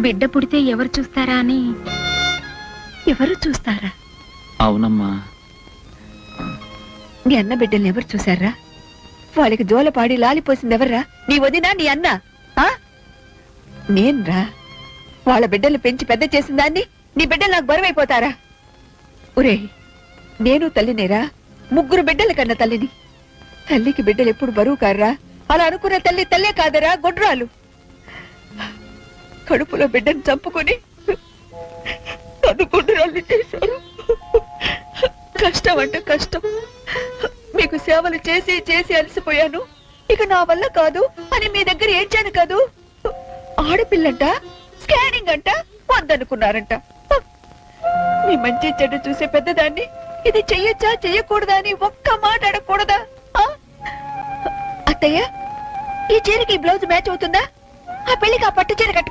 బిడ్డ పుడితే ఎవరు చూస్తారా అని. ఎవరు చూస్తారా? అవునమ్మా. నీ అన్న బిడ్డల్ని ఎవరు చూశారా? వాళ్ళకి జోలపాడి లాలిపోసింది ఎవర్రా? నీ వదినా, నీ అన్న? నేన్రా. వాళ్ళ బిడ్డలు పెంచి పెద్ద చేసిన దాన్ని నీ బిడ్డలు నాకు బరువైపోతారా? ఒరే, నేను తల్లినేరా, 3 బిడ్డల కన్నా తల్లిని. తల్లికి బిడ్డలు ఎప్పుడు బరువు కారా? అలా అనుకున్న తల్లి తల్లే కాదరా, గొడ్రాలు. కడుపులో బిడ్డను చంపుకొని నన్ను గొడ్రాలు చేశారు. కష్టం అంటే కష్టం. మీకు సేవలు చేసి చేసి అలసిపోయాను. ఇక నా వల్ల కాదు అని మీ దగ్గర ఏడ్చాను కాదు. ఆడపిల్లంట, స్కానింగ్ అంట, వద్దనుకున్నారంట. మీ మంచి చెడ్డ చూసే పెద్దదాన్ని ఇది చెయ్యొచ్చా చెయ్యకూడదా అని ఒక్క మాట అడగకూడదా? అత్తయ్య, ఈ చీరకి బ్లౌజ్ మ్యాచ్ అవుతుందా? ఆ పెళ్లికి ఆ పట్టు చీర కట్టుకుని